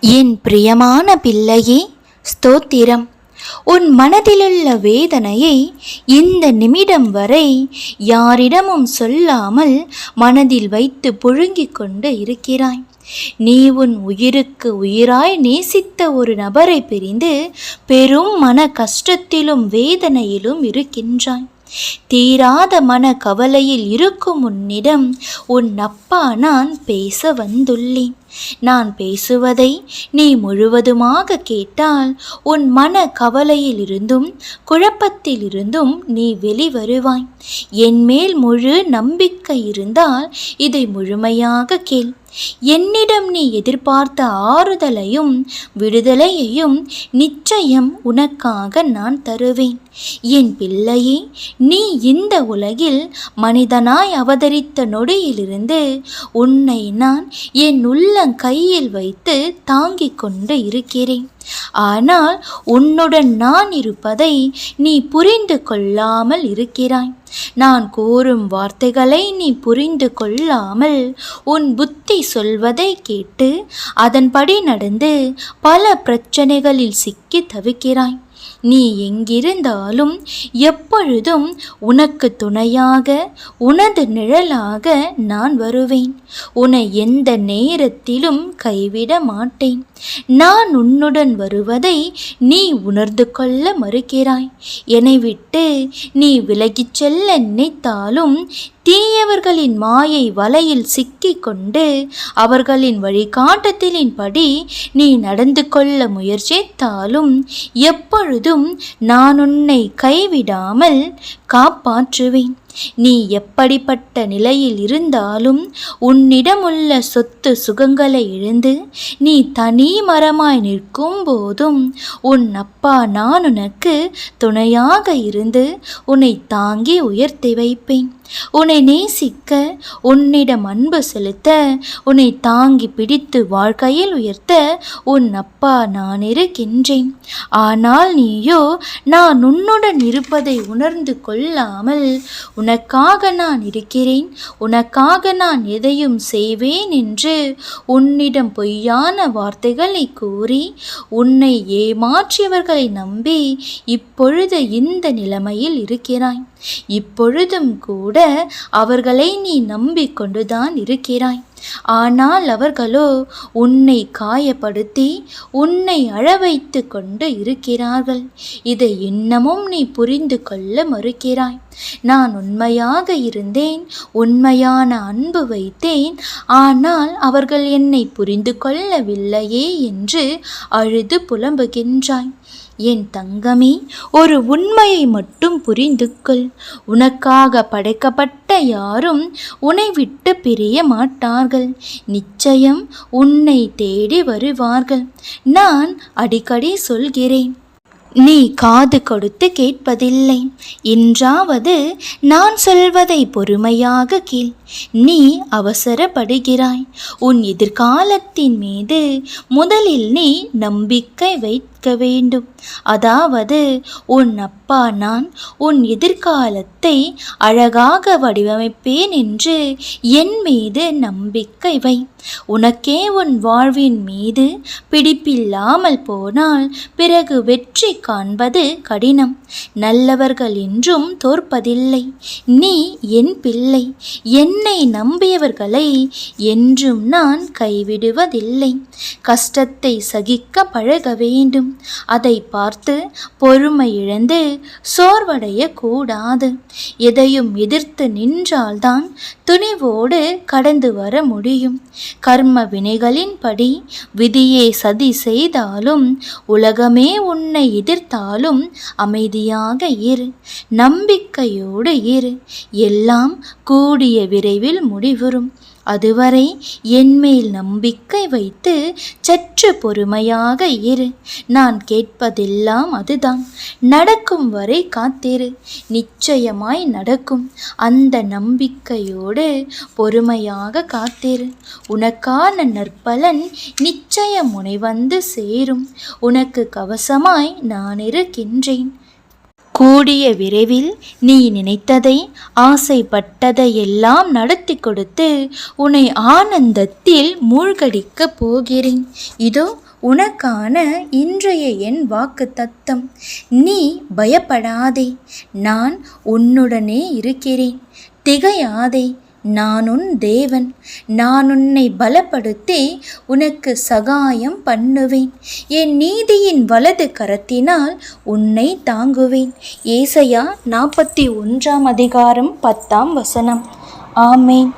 என் பிரியமான பிள்ளையே, ஸ்தோத்திரம். உன் மனதிலுள்ள வேதனையை இந்த நிமிடம் வரை யாரிடமும் சொல்லாமல் மனதில் வைத்து புழுங்கிக் கொண்டு இருக்கிறாய். நீ உன் உயிருக்கு உயிராய் நேசித்த ஒரு நபரை பிரிந்து பெரும் மன கஷ்டத்திலும் வேதனையிலும் இருக்கின்றாய். தீராத மன கவலையில் இருக்கும் உன்னிடம் உன் அப்பா நான் பேச வந்துள்ளேன். நான் பேசுவதை நீ முழுவதுமாக கேட்டால் உன் மன கவலையிலிருந்தும் குழப்பத்திலிருந்தும் நீ வெளிவருவாய். என் மேல் முழு நம்பிக்கை இருந்தால் இதை முழுமையாக கேள். என்னிடம் நீ எதிர்பார்த்த ஆறுதலையும் விடுதலையையும் நிச்சயம் உனக்காக நான் தருவேன். என் பிள்ளையே, நீ இந்த உலகில் மனிதனாய் அவதரித்த நொடியிலிருந்து உன்னை நான் என் உள்ளங்கையில் வைத்து தாங்கிக் கொண்டு இருக்கிறேன். ஆனால் உன்னுடன் நான் இருப்பதை நீ புரிந்து கொள்ளாமல் இருக்கிறாய். நான் கூறும் வார்த்தைகளை நீ புரிந்து கொள்ளாமல் உன் புத்தி சொல்வதை கேட்டு அதன்படி நடந்து பல பிரச்சனைகளில் சிக்கி தவிக்கிறாய். நீ எங்கிருந்தாலும் எப்பொழுதும் உனக்கு துணையாக உனது நிழலாக நான் வருவேன். உன்னை எந்த நேரத்திலும் கைவிட மாட்டேன். நான் உன்னுடன் வருவதை நீ உணர்ந்து கொள்ள மறுக்கிறாய். என்னை விட்டு நீ விலகிச் செல்ல நினைத்தாலும் தீயவர்களின் மாயை வலையில் சிக்கிக்கொண்டு அவர்களின் வழிகாட்டுதலின்படி நீ நடந்து கொள்ள முயற்சித்தாலும் எப்பொழுதும் நான் உன்னை கைவிடாமல் காப்பாற்றுவேன். நீ எப்படிப்பட்ட நிலையில் இருந்தாலும் உன்னிடமுள்ள சொத்து சுகங்களை இழந்து நீ தனி மரமாய் நிற்கும் போதும் உன் அப்பா நான் உனக்கு துணையாக இருந்து உன்னை தாங்கி உயர்த்தி வைப்பேன். உன்னை நேசிக்க, உன்னிடம் அன்பு செலுத்த, உன்னை தாங்கி பிடித்து வாழ்க்கையில் உயர்த்த உன் அப்பா நான் இருக்கின்றேன். ஆனால் நீயோ நான் உன்னுடன் இருப்பதை உணர்ந்து கொள்ளாமல் உனக்காக நான் இருக்கிறேன், உனக்காக நான் எதையும் செய்வேன் என்று உன்னிடம் பொய்யான வார்த்தைகளை கூறி உன்னை ஏமாற்றியவர்களை நம்பி இப்பொழுது இந்த நிலைமையில் இருக்கிறாய். இப்பொழுதும் கூட அவர்களை நீ நம்பிக்கொண்டுதான் இருக்கிறாய். ஆனால் அவர்களோ உன்னை காயப்படுத்தி உன்னை அழவைத்து கொண்டு இருக்கிறார்கள். இதை இன்னமும் நீ புரிந்து கொள்ள மறுக்கிறாய். நான் உண்மையாக இருந்தேன், உண்மையான அன்பு வைத்தேன். ஆனால் அவர்கள் என்னை புரிந்து கொள்ளவில்லையே என்று அழுது புலம்புகின்றாய். என் தங்கமே, ஒரு உண்மையை மட்டும் புரிந்து கொள். உனக்காக படைக்கப்பட்ட யாரும் உன்னை விட்டு பிரிய மாட்டார்கள். நிச்சயம் உன்னை தேடி வருவார்கள். நான் அடிக்கடி சொல்கிறேன், நீ காது கொடுத்து கேட்பதில்லை. இன்றாவது நான் சொல்வதை பொறுமையாக கேள். நீ அவசரப்படுகிறாய். உன் எதிர்காலத்தின் மீது முதலில் நீ நம்பிக்கை வைக்க வேண்டும். அதாவது உன் அப்பா நான் உன் எதிர்காலத்தை அழகாக வடிவமைப்பேன் என்று என் மீது நம்பிக்கை வை. உனக்கே உன் வாழ்வின் மீது பிடிப்பில்லாமல் போனால் பிறகு வெற்றி காண்பது கடினம். நல்லவர்கள் என்றும் தோற்பதில்லை. நீ என் பிள்ளை. என்னை நம்பியவர்களை என்றும் நான் கைவிடுவதில்லை. கஷ்டத்தை சகிக்க பழக வேண்டும். அதை பார்த்து பொறுமை இழந்து சோர்வடைய கூடாது. எதையும் எதிர்த்து நின்றால்தான் துணிவோடு கடந்து வர முடியும். கர்ம வினைகளின்படி விதியை சதி செய்தாலும் உலகமே உன்னை எதிர்த்தாலும் அமைதியாக இரு, நம்பிக்கையோடு இரு. எல்லாம் கூடிய விரைவில் முடிவரும். அதுவரை என்மேல் நம்பிக்கை வைத்து சற்று பொறுமையாக இரு. நான் கேட்பதெல்லாம் அதுதான். நடக்கும் வரை காத்திரு. நிச்சயமாய் நடக்கும். அந்த நம்பிக்கையோடு பொறுமையாக காத்திரு. உனக்கான நற்பலன் நிச்சயம் உன்னை வந்து சேரும். உனக்கு கவசமாய் நான் இருக்கின்றேன். கூடிய விரைவில் நீ நினைத்ததை ஆசைப்பட்டதை எல்லாம் நடத்தி கொடுத்து உன்னை ஆனந்தத்தில் மூழ்கடிக்கப் போகிறேன். இதோ உனக்கான இன்றைய என் வாக்கு தத்தம். நீ பயப்படாதே, நான் உன்னுடனே இருக்கிறேன். திகையாதே, நான் உன் தேவன். நான் உன்னை பலப்படுத்தி உனக்கு சகாயம் பண்ணுவேன். என் நீதியின் வலது கரத்தினால் உன்னை தாங்குவேன். ஏசாயா 41 அதிகாரம் 10 வசனம். ஆமேன்.